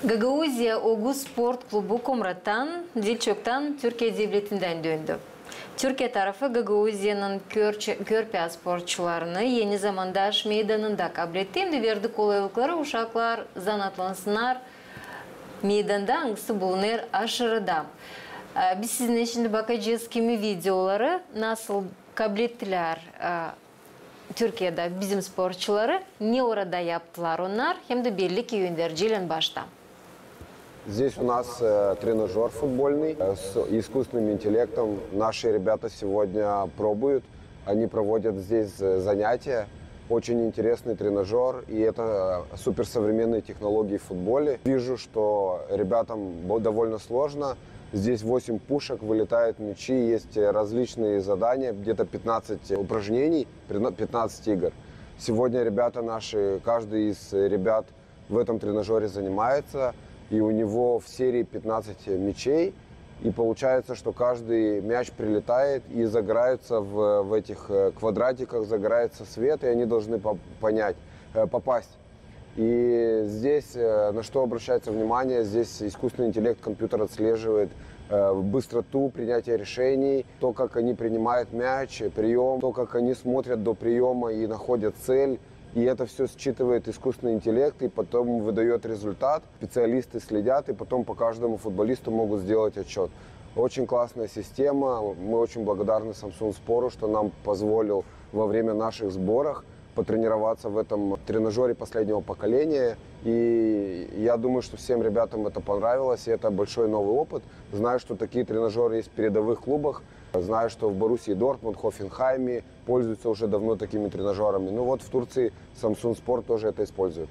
Гагаузия Огуз спорт клубу Комраттан, Дилчоктан, Türkiye devletinden döndü. Türkiye tarafı Gagauziya'nın körpe sporçularını yeni zamanda aş meydanında kabul etti. Hem de verdi kolaylıkları uşaklar zanatlansınlar meydanda hangisi bulunur aşırıda. Biz sizinle şimdi bakacağız kimi videoları nasıl kabul ettiler Türkiye'de bizim sporcuları, ne orada yaptılar onlar, hem de birlik yöndericiyle başta. Здесь у нас тренажер футбольный с искусственным интеллектом. Наши ребята сегодня пробуют. Они проводят здесь занятия. Очень интересный тренажер. И это суперсовременные технологии в футболе. Вижу, что ребятам довольно сложно. Здесь 8 пушек, вылетают мячи. Есть различные задания. Где-то 15 упражнений, 15 игр. Сегодня ребята наши, каждый из ребят в этом тренажере занимается. И у него в серии 15 мячей. И получается, что каждый мяч прилетает и загораются в этих квадратиках, загорается свет, и они должны попасть. И здесь, на что обращается внимание, здесь искусственный интеллект, компьютер отслеживает быстроту принятия решений, то, как они принимают мяч, прием, то, как они смотрят до приема и находят цель. И это все считывает искусственный интеллект и потом выдает результат. Специалисты следят и потом по каждому футболисту могут сделать отчет. Очень классная система. Мы очень благодарны Samsung Sport, что нам позволил во время наших сборов потренироваться в этом тренажере последнего поколения. И я думаю, что всем ребятам это понравилось, и это большой новый опыт. Знаю, что такие тренажеры есть в передовых клубах. Знаю, что в Боруссии Дортмунд, Хофенхайме пользуются уже давно такими тренажерами. Ну вот в Турции Samsung Sport тоже это использует.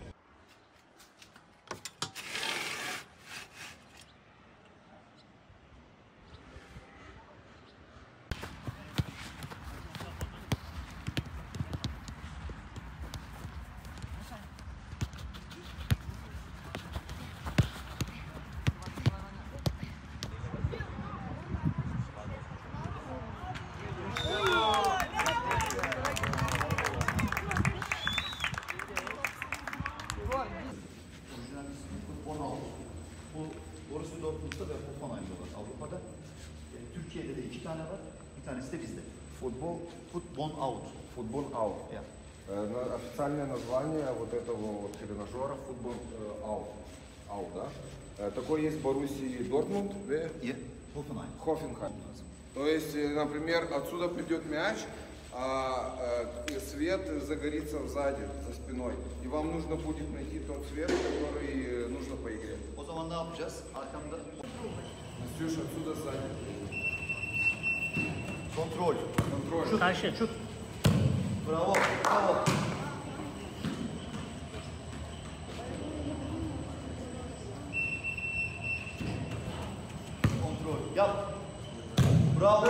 Borussia Dortmund'da ve Hoffenheim'de var Avrupa'da. Türkiye'de de 2 tane var. Bir tanesi de bizde. Football out. Football out. Yeah. Официальное название вот этого вот тренажера Football out. Out, да? Такой есть в Боруссии Дортмунд и Хофенхайм. То есть, например, отсюда придет мяч, а свет загорится сзади, за спиной. И вам нужно будет найти тот свет, который нужно по игре. O zaman ne yapacağız? Arkamda. Настюш, отсюда сзади. Kontrol. Контроль. Karşı, şut. Bravo. Bravo. Kontrol. Yap. Bravo.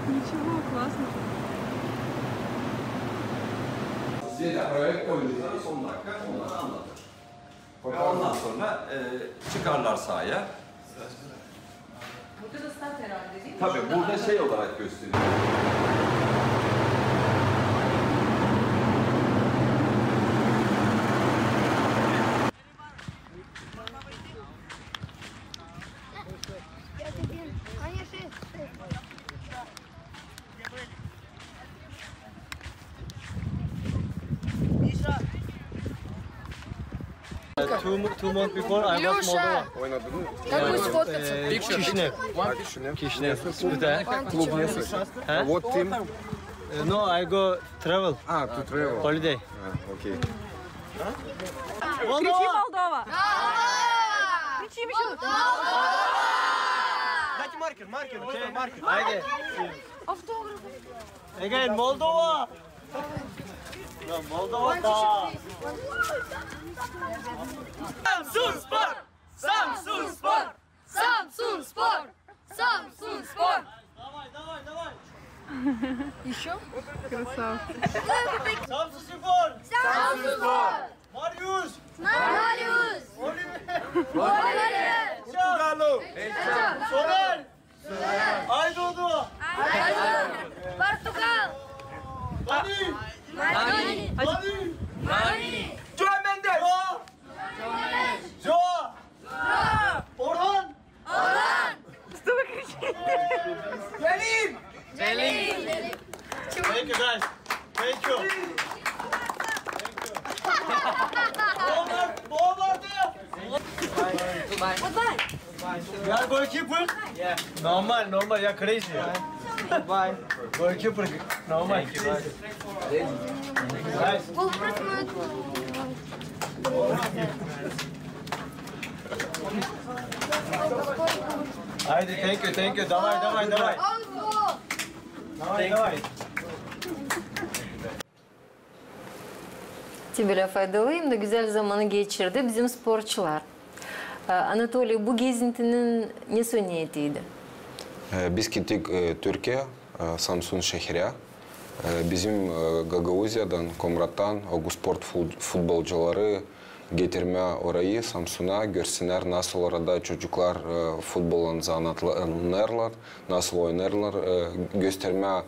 Ничего, классно. Proje oynayacağız son dakika onları anlatır. Ve ondan sonra çıkarlar sahaya. Burada da stat herhalde değil mi? Tabii burada şey olarak gösteriyor. Two months before I was Moldova. Oynadın mı? Какой сфоткаться? Kishinev. Kishinev. Спитай. Клуб несколько. Вот team. No, I go travel. To travel. Holiday. Окей. Кричи Молдова! Кричи еще! Haydi. Again, Moldova. No, Moldova da. Samsun Spor! Samsun Spor! Samsun Spor! Samsun Spor! Давай. Еще? Samsun Spor. Samsun Spor! Marius. Marius! Oliver! Portugalu. Soner. Aydoğdu. Portugal! Dani. Mani! Joao Mendes. Joao. Orhan. Selim. Thank you guys. Thank you. You are goalkeeper? Yeah. Normal. You're crazy. Bye. Goalkeeper. Normal. Thank you, guys. Haydi, thank you. Давай. Давай. Tibile faydalı hem de güzel zamanı geçirdi bizim sporcular. Anatoly, bu gezintinin ne niyetiydi? Biz gittik Türkiye, Samsun şehre. Bizim Gagavuzya'dan, Komrat'tan Ogusport futbolcuları getirme orayı Samsun'a görsünler nasıl orada çocuklar futbolun zanatlarlar, nasıl oynarlar gösterme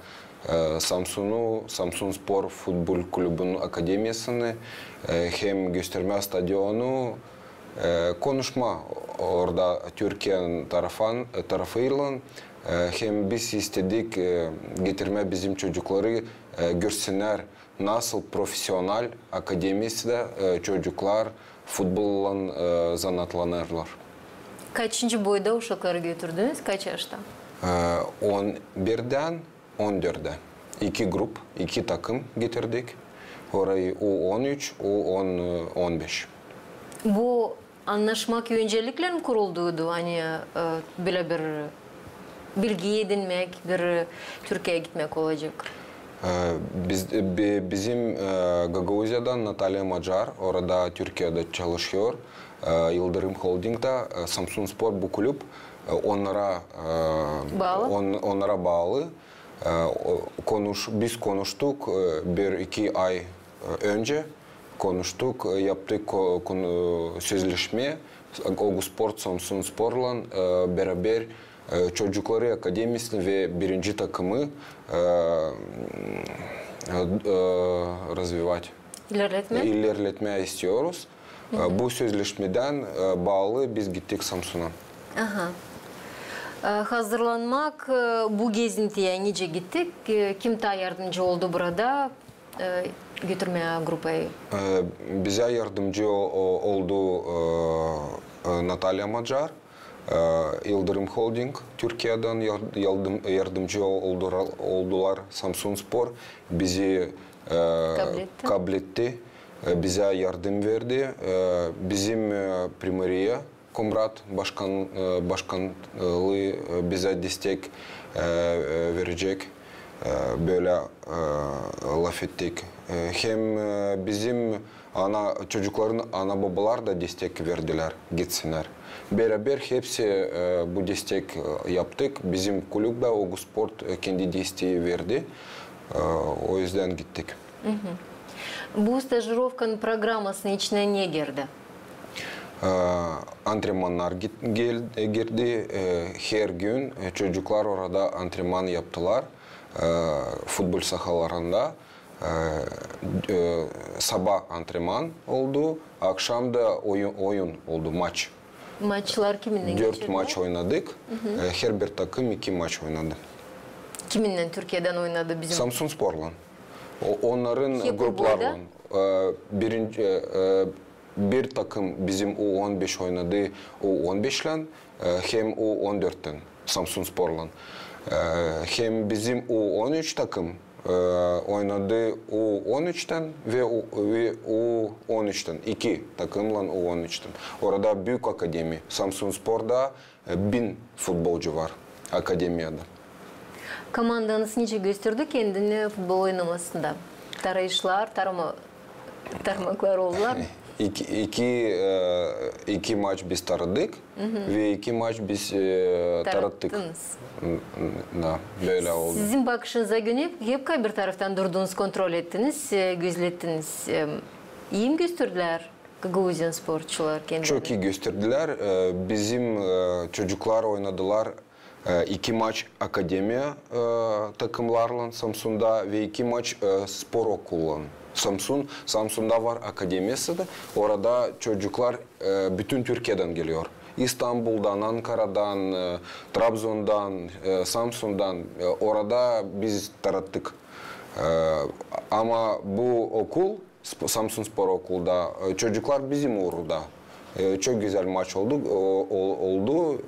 Samsun Spor Futbol Kulübü'nün akademiyasını hem gösterme stadyonu konuşma orada Türkiye'nin tarafıyla hem biz istedik getirme bizim çocukları görsünler nasıl profesyonel akademisinde çocuklar futbolla zanatlanırlar. Kaçıncı boyda uşakları götürdünüz? Kaç yaşta? 11'den 14'e. 2 grup, 2 takım getirdik. Orayı U13, U15. Bu anlaşmak öncelikle mi kurulduydu? Hani böyle bir bilgi edinmek, bir Türkiye'ye gitmek olacak. Bizim Gagavuzya'dan Natalya Macar, orada Türkiye'de çalışıyor. Yıldırım Holding'da Samsun Spor bu kulüp onlara bağlı. Biz konuştuk 1-2 ay önce yaptık sözleşme Ogusport Samsun Spor'la beraber çocukları akademisini ve birinci takımı ilerletmeye istiyoruz. Bu sözleşmeden bağlı biz gittik Samsun'a. Hazırlanmak bu gezintiye nice gittik? Kim yardımcı oldu burada götürmeye grupayı? Bize yardımcı oldu Natalya Macar. Yıldırım Holding Türkiye'den yardımcı oldular. Samsun Spor bizi kabul etti. Bize yardım verdi. Bizim Primariye Komrat başkanlığı bize destek verecek. Böyle laf ettik. Hem bizim çocukların ana babalar da destek verdiler gitsinler. Beraber hepsi bu destek yaptık. Bizim kulüp de Ogusport kendi desteği verdi. O yüzden gittik. Bu stajировканın programmasının içine ne girdi? Antrenmanlar girdi. Her gün çocuklar orada antrenman yaptılar. Futbol sahalarında. Sabah antrenman oldu. Akşam da oyun oldu, maç. Maçlar kiminle geçirdi? 4 maç oynadık. Her bir takım 2 maç oynadı. Kiminle Türkiye'den oynadı bizim? Samsun Spor'la. Onların gruplarla. Bir takım bizim U15 oynadı U15'le hem U14'ten Samsun Spor'la. Hem bizim U13 takım oynadı U13'ten ve U13'ten. 2 takımla U13'ten. Orada büyük akademi. Samsun Spor'da 1000 futbolcu var. akademiyada. Komandanız nece gösterdi kendini futbol oynamasında? Tarayışlar, tarmaklar oldular mı? İki maç biz taradık ve iki maç biz tarattık. Da, böyle oldu. Sizin bakışınıza göre hep bir taraftan durdunuz, kontrol ettiniz, gözlettiniz. İyi mi gösterdiler Gagauzyan sporcular kendilerini? Çok iyi gösterdiler. Bizim çocuklar oynadılar. İki maç akademiya takımlarla Samsun'da ve iki maç spor okulun. Samsun'da var akademiyası da. Orada çocuklar bütün Türkiye'den geliyor. İstanbul'dan, Ankara'dan, Trabzon'dan, Samsun'dan orada biz tarattık. Ama bu okul, Samsun Spor Okulu'da çocuklar bizim uğurda. Çok güzel maç oldu.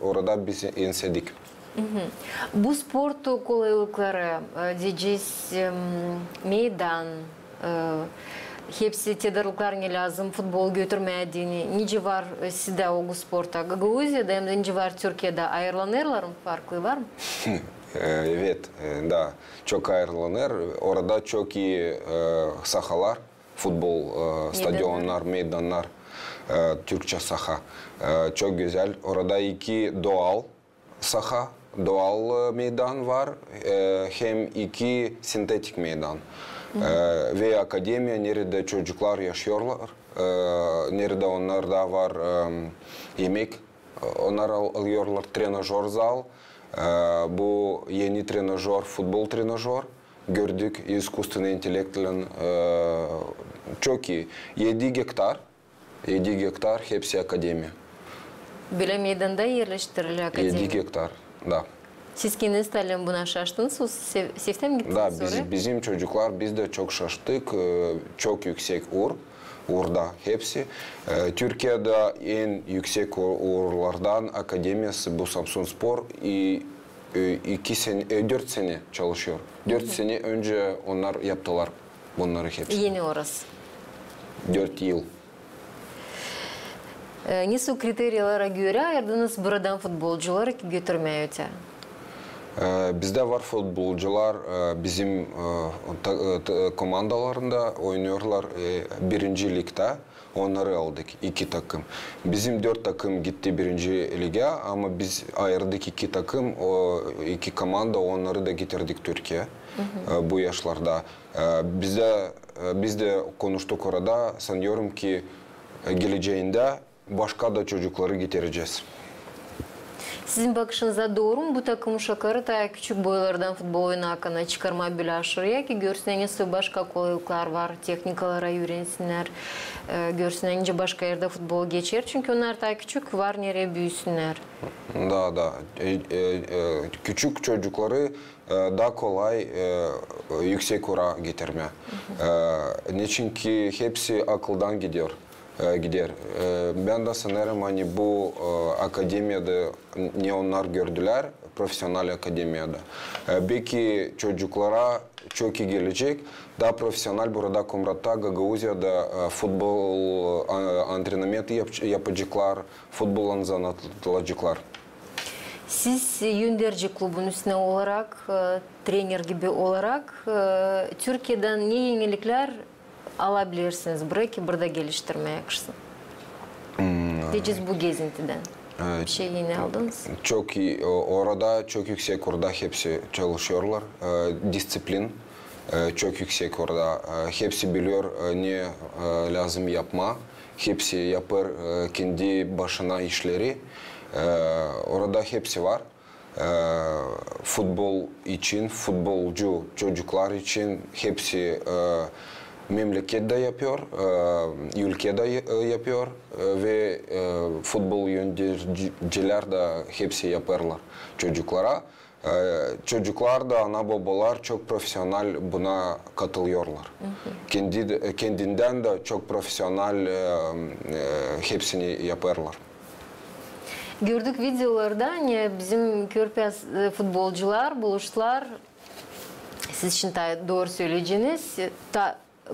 Orada biz yensedik. Bu spor kolaylıkları, diyeceğiz, meydan, hepsi tedariklerine lazım, futbol götürmediğini. Nice var sizde o sporta? Gagauzya'da hem de nice var Türkiye'de? Ayrılanırlar mı? Farklı var mı? Evet, da çok ayrılanır. Orada çok iyi sahalar, futbol stadyonlar, meydanlar, Türkçe saha. Çok güzel. Orada iki doğal saha, doğal meydan var, hem iki sentetik meydan. Ve akademiya nerede çocuklar yaşıyorlar, nerede onlarda var yemek, onlar alıyorlar trenajör zal. Bu yeni trenajör, futbol trenajör gördük, искусственный интеллект'le çok iyi. 7 hektar hepsi akademiya. Böyle meydanda yerleştirildi akademiya. 7 hektar, da. Siz kendiniz talim buna şaştınız, sevden mi gittiniz Da, bizim çocuklar, biz de çok şaştık, çok yüksek uğurda hepsi. Türkiye'de en yüksek uğurlardan akademiyası bu Samsun Spor. 4 sene çalışıyor. 4 sene önce onlar yaptılar bunları hepsi. Yeni orası. 4 yıl. Nasıl kriterilere göre ayırdınız buradan futbolcuları götürmeye öte? Bizde var futbolcular, bizim komandalarında oynuyorlar birinci ligde. Onları aldık, 2 takım. Bizim 4 takım gitti birinci lige ama biz ayırdık 2 takım, o 2 komanda onları da getirdik Türkiye bu yaşlarda. Biz de konuştuk orada, sanıyorum ki geleceğinde başka da çocukları getireceğiz. Sizin bakışınıza doğru mu bu takım uşakları daha küçük boylardan futbol oynakana çıkarma bile aşırıya ki görseniz başka kolaylıklar var, teknikalara öğrensinler, görseniz başka yerde futbol geçer çünkü onlar daha küçük var nereye büyüsünler. Da. Küçük çocukları daha kolay yüksek ora getirme. Niçin ki hepsi akıldan gider. Ben de sanırım hani bu akademiyada ne onlar gördüler, profesyonel akademiyada. Belki çocuklara çok iyi gelecek. Daha profesyonel burada Kumrat'ta, Gagauzya'da futbol antrenmanı yapacaklar, futboldan zanatılacaklar. Siz Yönderci Klubun üstüne olarak, trener gibi olarak Türkiye'den ne yenilikler alabilirsiniz ki burada geliştirmeye yakışsın? Diyeceğiz bu gezintiden. Bir şey yeni aldınız. Çok iyi. Orada çok yüksek orada hepsi çalışıyorlar. Disiplin çok yüksek orada. Hepsi biliyor ne lazım yapma. Hepsi yapar kendi başına işleri. Orada hepsi var. Futbol için, futbolcu çocuklar için hepsi memlekette yapıyor, ülkede yapıyor ve futbol yöneticiler de hepsi yaparlar çocuklara. Çocuklar da ana babalar çok profesyonel buna katılıyorlar. Kendinden de çok profesyonel hepsini yaparlar. Gördük videolarda bizim Körpez futbolcular buluştular. Siz için doğru söyleyeceğiniz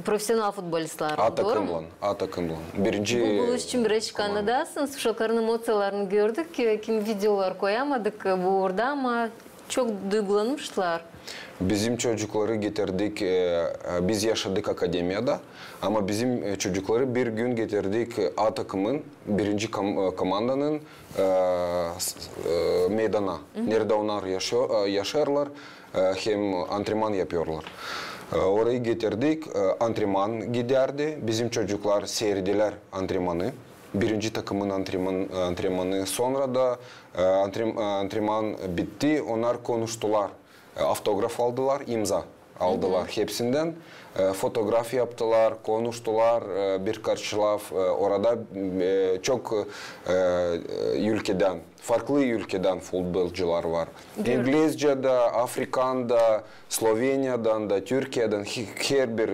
profesyonel futbolistler. A doğru mu? takımlan, A takımlan. Birinci... Bu için biraz Kanada'sınız. Uşakların emosiyalarını gördük. Kim videolar koyamadık bu orada ama çok duygulanmışlar. Bizim çocukları getirdik, biz yaşadık akademiyada ama bizim çocukları bir gün getirdik A takımın birinci komandanın meydana. Nerede onlar yaşarlar hem antrenman yapıyorlar. Orayı getirdik, antrenman giderdi. Bizim çocuklar seyrediler antrenmanı. Birinci takımın antrenmanı. Sonra da antrenman bitti, onlar konuştular. Autograf aldılar, imza aldılar hepsinden. Fotoğraf yaptılar, konuştular birkaç laf. Orada çok ülkeden, farklı ülkeden futbolcular var. İngilizce'de, Afrika'da, Slovenya'dan da, Türkiye'den, her bir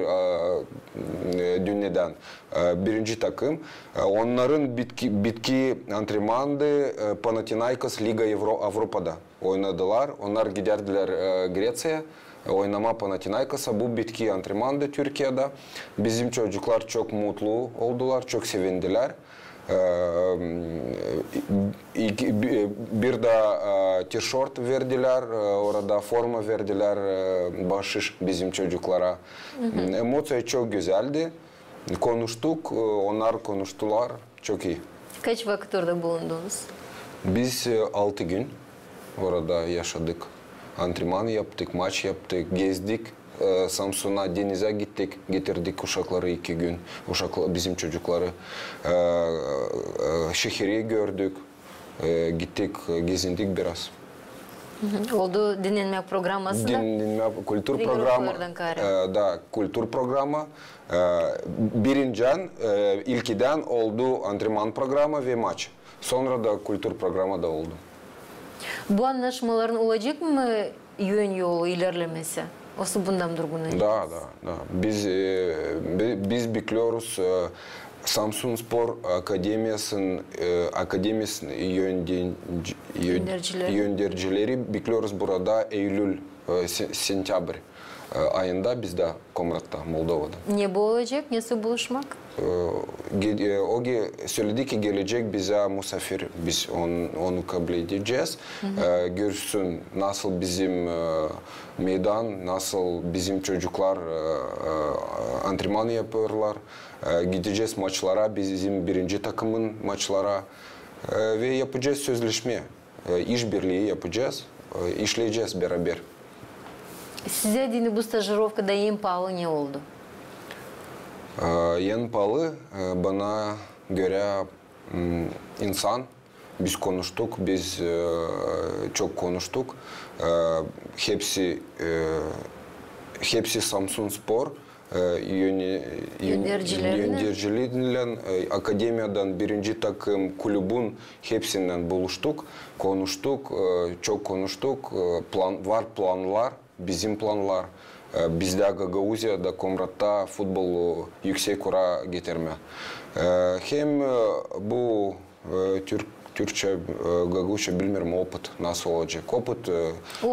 dünyadan birinci takım. Onların bitki antrenmanı Panathinaikos Liga Avrupa'da oynadılar. Onlar giderdiler Grecya'ya. Oynama Panathinaikos'a bu bitki antrenmanı Türkiye'de. Bizim çocuklar çok mutlu oldular, çok sevindiler. Bir de tişört verdiler, orada forma verdiler, bahşiş bizim çocuklara. Emosi çok güzeldi. Konuştuk, onlar konuştular, çok iyi. Kaç vakit orada bulundunuz? Biz 6 gün orada yaşadık. Antrenman yaptık, maç yaptık, gezdik. Samsun'a, denize gittik, getirdik uşakları 2 gün. Bizim çocukları. Şehri gördük, gittik, gezindik biraz. Oldu dinlenme programı da? Dinlenme, kültür programı. Da, kültür programı. Birinciden, ilkiden oldu antrenman programı ve maç. Sonra da kültür programı da oldu. Bu anlaşmaların olacak mı yön yolu ilerlemesi? Olsa bundan durgunayız. Da. Biz bekliyoruz Samsun Spor Akademisi'nin yöneticileri bekliyoruz burada Eylül, Sentabr ayında bizde Komrat'ta, Moldova'da. Ne bu olacak? Nasıl buluşmak? O söyledi ki gelecek bize misafir, biz onu kabul edeceğiz. Görsün nasıl bizim meydan, nasıl bizim çocuklar antrenman yapıyorlar. Gideceğiz maçlara, bizim birinci takımın maçlara ve yapacağız sözleşme, işbirliği yapacağız, işleyeceğiz beraber. Size dini bu stajировкада en pahalı ne oldu? En pahalı bana göre insan. Biz konuştuk, biz çok konuştuk. Hepsi Samsun Spor yöneticileriyle akademiyadan birinci takım kulübün hepsinden buluştuk, konuştuk, çok konuştuk. Var planlar, bizim planlar. Bizde Gagauziya'da, Komrat'ta futbolu yüksek ora getirme. Hem bu Türkçe, Gagauzca bilmiyorum opıt nasıl olacak. Opıt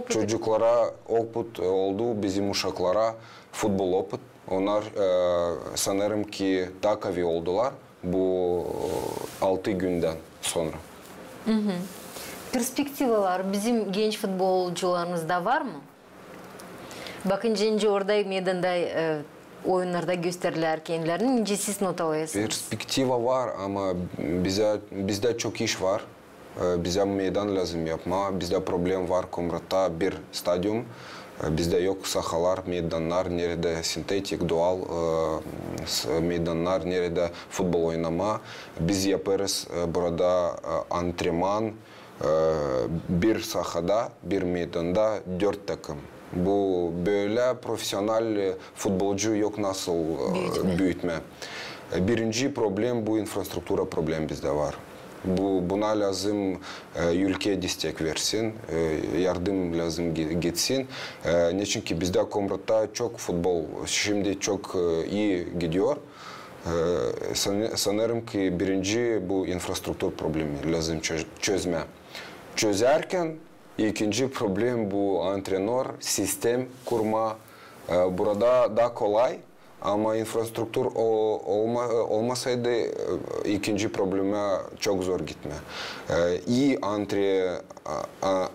çocuklara opıt oldu, bizim uşaklara futbol opıt. Onlar sanırım ki takavi oldular bu 6 günden sonra. Perspektivalar bizim genç futbolcularımızda var mı? Bakınca orada meydanda oyunlarda gösterirler kendilerini. İnce siz not alıyorsunuz. Perspektiva var ama bizde çok iş var. Bize meydan lazım yapma. Bizde problem var Komrat'ta bir stadyum. Bizde yok sahalar, meydanlar, nerede sentetik, doğal meydanlar, nerede futbol oynama. Biz yaparız burada antrenman bir sahada, bir meydanda 4 takım. Bu böyle profesyonel futbolcu yok nasıl büyütme. Birinci problem bu infrastruktura problem bizde var. Buna lazım ülke destek versin, yardım lazım gitsin. Niçin ki bizde Komrat'ta çok futbol şimdi çok iyi gidiyor. Sanırım ki birinci bu infrastruktur problemi lazım çözme. Çözerken ikinci problem bu antrenör sistem kurma. Burada daha kolay ama infrastruktur olmasaydı ikinci probleme çok zor gitme. İyi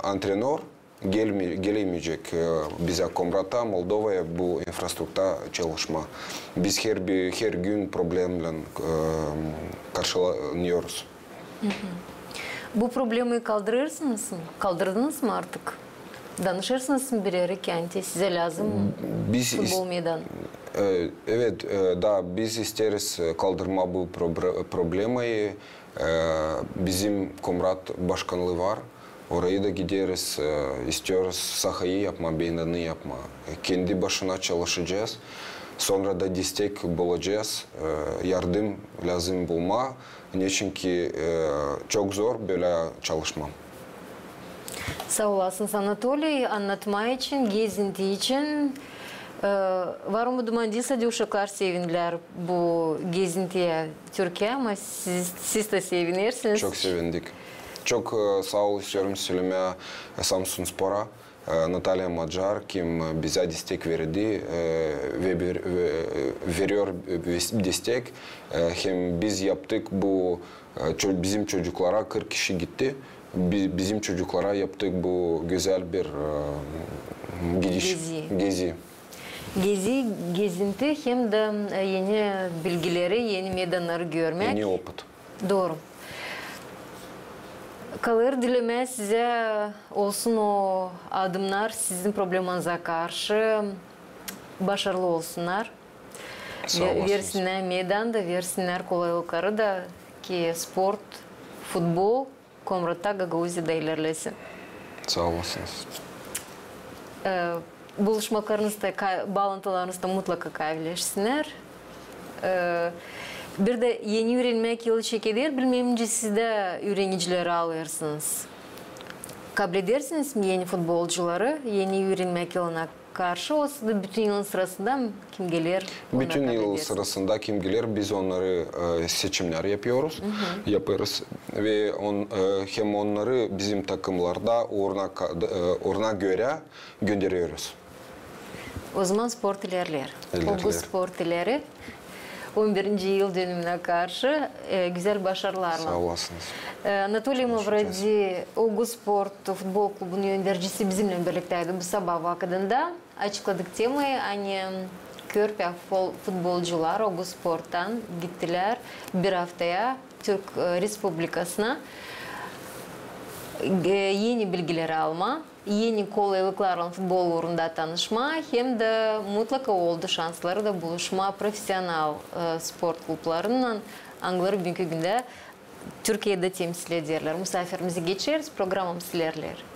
antrenör gelemeyecek bize Komrat'a, Moldova'ya bu infrastrukta çalışma. Biz her gün problemle karşılanıyoruz. Bu problemi kaldırdınız mı artık? Danışırsınız mı bir yere kenti? Size lazım mı futbol meydanı? Evet, biz isteriz kaldırma bu problemi. Bizim Komrat başkanlığı var. Oraya da gideriz, istiyoruz sahayı yapma, meydanı yapma. Kendi başına çalışacağız. Sonra da destek bulacağız. Yardım lazım bulma. Niçin ki çok zor böyle çalışmam. Sağ olasınız Anatoliy. Anlatma için, gezinti için. Var mı dumandıysa de uşaklar sevindiler bu gezintiye Türkiye ama siz de sevinirsiniz. Çok sevindik. Çok sağ ol istiyorum söylemeye Samsunspor'a, Natalya Macar kim bize destek verdi ve veriyor destek. Hem biz yaptık bu bizim çocuklara 40 kişi gitti. Bizim çocuklara yaptık bu güzel bir gezi. Gezinti hem de yeni bilgileri, yeni meydanları görmek. Yeni opet. Doğru. Kalır dileme size olsun o adımlar sizin probleminize karşı başarılı olsunlar. Versinler meydanda, versinler kolaylıkları da ki sport, futbol Komrat'ta Gagauziya'da ilerlesin. Sağ olasınız. Buluşmalarınızda, bağlantılarınızda mutlaka kaybolursunlar. Bir de yeni öğrenmek yılı çekilir. Bilmeyince siz de öğrencileri alırsınız. Kabul edersiniz mi yeni futbolcuları? Yeni öğrenmek yılına karşı olsa da bütün yılın sırasında kim gelir? Bütün yıl sırasında kim gelir? Biz onları seçimler yapıyoruz. Yaparız. Ve hem onları bizim takımlarda uğruna göre gönderiyoruz. O zaman sport ilerler. Bu sport ileri. 11. yıl dönümüne karşı güzel başarılarla. Sağ olasınız. Anatoliy Mavradi, Ogu Sport futbol klubunun yöneticisi bizimle birlikteydi bu sabah vakitinde. Açıkladık temayı. Hani Körpe futbolcular Ogu Sport'tan gittiler bir haftaya Türk Respublikası'na. Yeni bilgileri alma, yeni kolaylıklarla futbol uğrunda tanışma hem de mutlaka oldu şansları da buluşma profesyonel spor klublarından Anglar bugünkü günde Türkiye'de temsil ederler. Misafirimizi geçeriz, programımız ilerler.